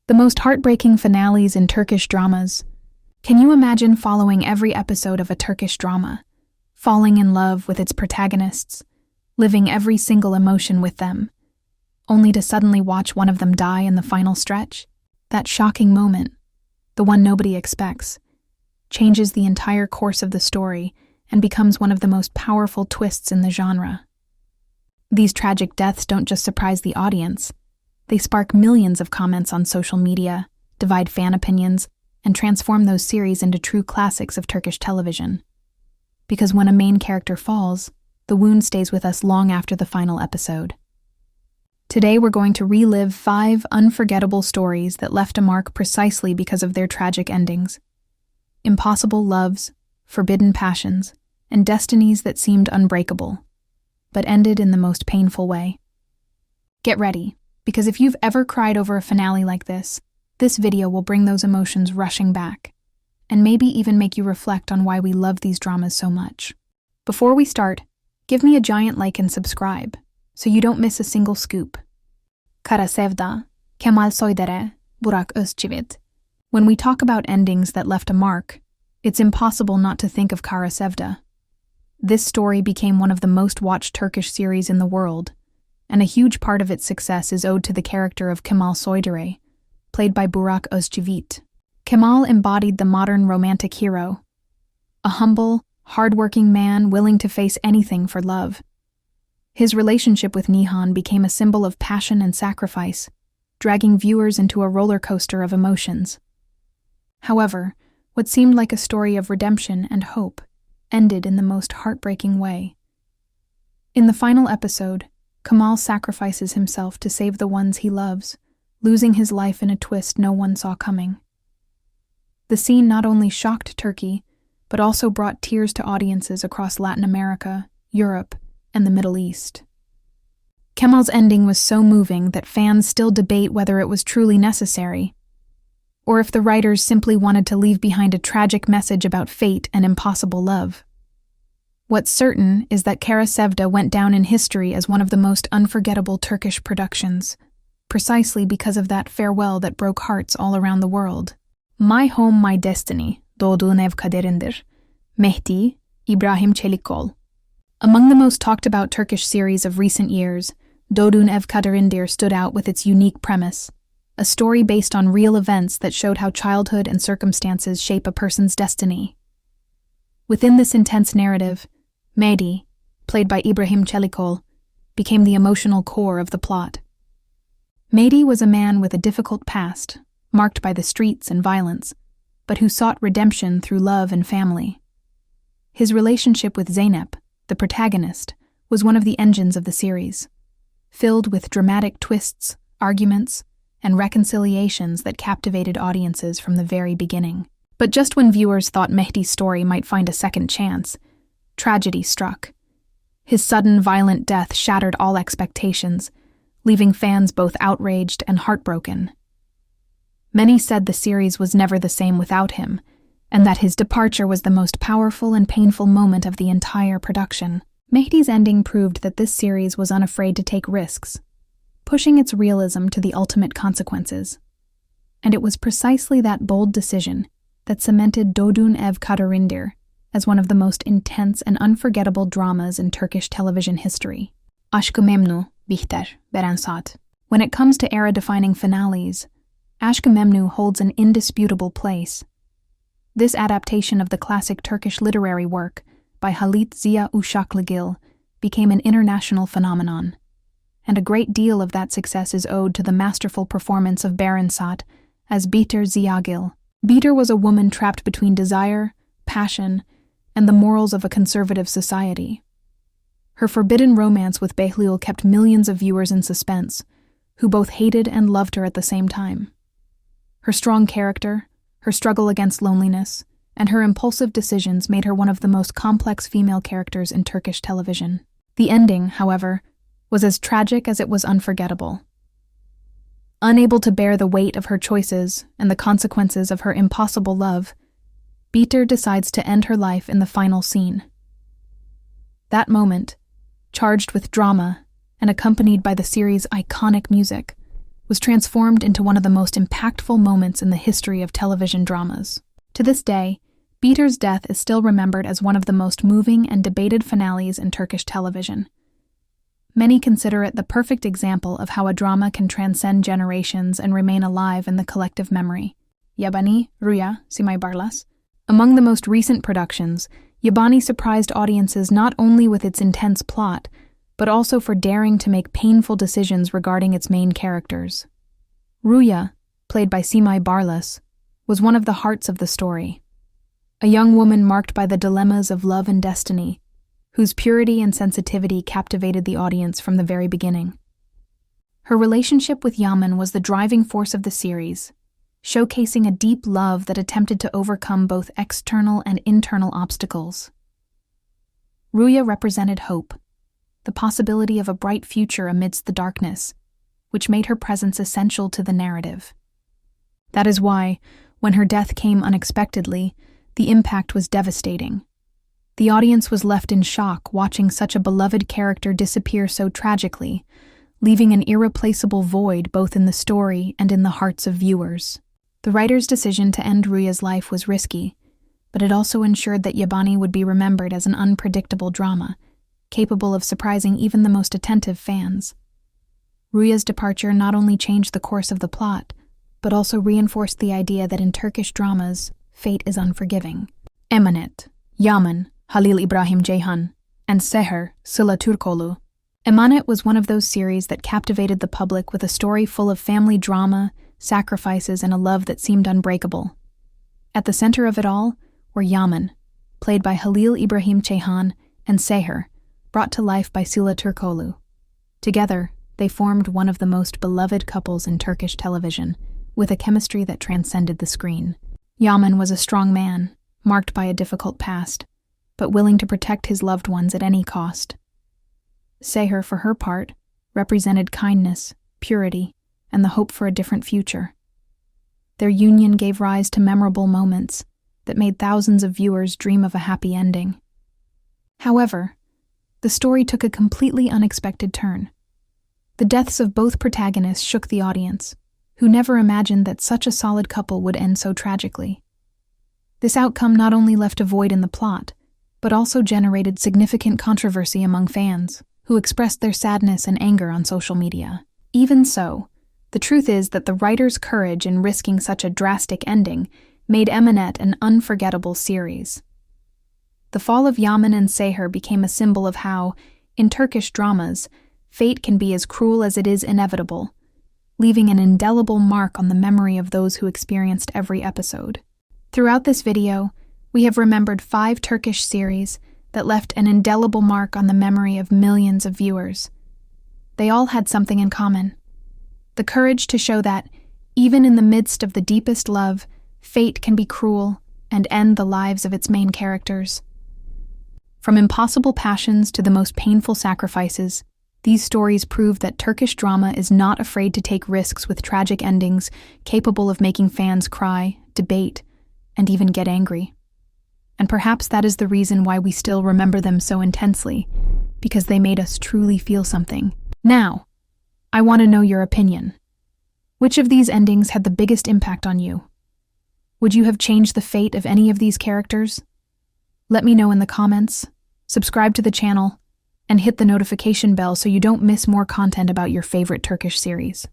The most heartbreaking finales in Turkish dramas. Can you imagine following every episode of a Turkish drama, falling in love with its protagonists, living every single emotion with them, only to suddenly watch one of them die in the final stretch? That shocking moment, the one nobody expects, changes the entire course of the story and becomes one of the most powerful twists in the genre. These tragic deaths don't just surprise the audience. They spark millions of comments on social media, divide fan opinions, and transform those series into true classics of Turkish television. Because when a main character falls, the wound stays with us long after the final episode. Today we're going to relive 5 unforgettable stories that left a mark precisely because of their tragic endings. Impossible loves, forbidden passions, and destinies that seemed unbreakable, but ended in the most painful way. Get ready, because if you've ever cried over a finale like this video will bring those emotions rushing back, and maybe even make you reflect on why we love these dramas so much. Before we start, give me a giant like and subscribe, so you don't miss a single scoop. Kara Sevda, Kemal Soydere, Burak Özçivit. When we talk about endings that left a mark, it's impossible not to think of Kara Sevda. This story became one of the most watched Turkish series in the world, and a huge part of its success is owed to the character of Kemal Soydere, played by Burak Özçivit. Kemal embodied the modern romantic hero, a humble, hard-working man willing to face anything for love. His relationship with Nihan became a symbol of passion and sacrifice, dragging viewers into a roller coaster of emotions. However, what seemed like a story of redemption and hope ended in the most heartbreaking way. In the final episode, Kemal sacrifices himself to save the ones he loves, losing his life in a twist no one saw coming. The scene not only shocked Turkey, but also brought tears to audiences across Latin America, Europe, and the Middle East. Kemal's ending was so moving that fans still debate whether it was truly necessary, or if the writers simply wanted to leave behind a tragic message about fate and impossible love. What's certain is that Kara Sevda went down in history as one of the most unforgettable Turkish productions, precisely because of that farewell that broke hearts all around the world. My Home, My Destiny, Doğduğun Ev Kaderindir, Mehdi, İbrahim Çelikkol. Among the most talked about Turkish series of recent years, Doğduğun Ev Kaderindir stood out with its unique premise, a story based on real events that showed how childhood and circumstances shape a person's destiny. Within this intense narrative, Mehdi, played by İbrahim Çelikkol, became the emotional core of the plot. Mehdi was a man with a difficult past, marked by the streets and violence, but who sought redemption through love and family. His relationship with Zeynep, the protagonist, was one of the engines of the series, filled with dramatic twists, arguments, and reconciliations that captivated audiences from the very beginning. But just when viewers thought Mehdi's story might find a second chance, tragedy struck. His sudden, violent death shattered all expectations, leaving fans both outraged and heartbroken. Many said the series was never the same without him, and that his departure was the most powerful and painful moment of the entire production. Mehdi's ending proved that this series was unafraid to take risks, pushing its realism to the ultimate consequences. And it was precisely that bold decision that cemented Doğduğun Ev Kaderindir as one of the most intense and unforgettable dramas in Turkish television history. Aşk-ı Memnu, Bihter, Berensaat. When it comes to era-defining finales, Aşk-ı Memnu holds an indisputable place. This adaptation of the classic Turkish literary work by Halit Ziya Uşaklıgil became an international phenomenon, and a great deal of that success is owed to the masterful performance of Berensaat as Bihter Ziyagil. Bihter was a woman trapped between desire, passion, and the morals of a conservative society. Her forbidden romance with Behlul kept millions of viewers in suspense, who both hated and loved her at the same time. Her strong character, her struggle against loneliness, and her impulsive decisions made her one of the most complex female characters in Turkish television. The ending, however, was as tragic as it was unforgettable. Unable to bear the weight of her choices and the consequences of her impossible love, Bihter decides to end her life in the final scene. That moment charged with drama and accompanied by the series' iconic music, was transformed into one of the most impactful moments in the history of television dramas. To this day, Biter's death is still remembered as one of the most moving and debated finales in Turkish television. Many consider it the perfect example of how a drama can transcend generations and remain alive in the collective memory. Yabani, Rüya, Simay Barlas. Among the most recent productions, Yabani surprised audiences not only with its intense plot, but also for daring to make painful decisions regarding its main characters. Rüya, played by Simay Barlas, was one of the hearts of the story. A young woman marked by the dilemmas of love and destiny, whose purity and sensitivity captivated the audience from the very beginning. Her relationship with Yaman was the driving force of the series, showcasing a deep love that attempted to overcome both external and internal obstacles. Rüya represented hope, the possibility of a bright future amidst the darkness, which made her presence essential to the narrative. That is why, when her death came unexpectedly, the impact was devastating. The audience was left in shock watching such a beloved character disappear so tragically, leaving an irreplaceable void both in the story and in the hearts of viewers. The writer's decision to end Rüya's life was risky, but it also ensured that Yabani would be remembered as an unpredictable drama, capable of surprising even the most attentive fans. Rüya's departure not only changed the course of the plot, but also reinforced the idea that in Turkish dramas, fate is unforgiving. Emanet, Yaman, Halil İbrahim Ceyhan, and Seher, Sıla Türkoğlu. Emanet was one of those series that captivated the public with a story full of family drama, sacrifices, and a love that seemed unbreakable. At the center of it all were Yaman, played by Halil İbrahim Ceyhan, and Seher, brought to life by Sıla Türkoğlu. Together, they formed one of the most beloved couples in Turkish television, with a chemistry that transcended the screen. Yaman was a strong man, marked by a difficult past, but willing to protect his loved ones at any cost. Seher, for her part, represented kindness, purity, and the hope for a different future. Their union gave rise to memorable moments that made thousands of viewers dream of a happy ending. However, the story took a completely unexpected turn. The deaths of both protagonists shook the audience, who never imagined that such a solid couple would end so tragically. This outcome not only left a void in the plot, but also generated significant controversy among fans, who expressed their sadness and anger on social media. Even so, the truth is that the writer's courage in risking such a drastic ending made Emanet an unforgettable series. The fall of Yaman and Seher became a symbol of how, in Turkish dramas, fate can be as cruel as it is inevitable, leaving an indelible mark on the memory of those who experienced every episode. Throughout this video, we have remembered 5 Turkish series that left an indelible mark on the memory of millions of viewers. They all had something in common: the courage to show that, even in the midst of the deepest love, fate can be cruel and end the lives of its main characters. From impossible passions to the most painful sacrifices, these stories prove that Turkish drama is not afraid to take risks with tragic endings capable of making fans cry, debate, and even get angry. And perhaps that is the reason why we still remember them so intensely, because they made us truly feel something. Now, I want to know your opinion. Which of these endings had the biggest impact on you? Would you have changed the fate of any of these characters? Let me know in the comments, subscribe to the channel, and hit the notification bell so you don't miss more content about your favorite Turkish series.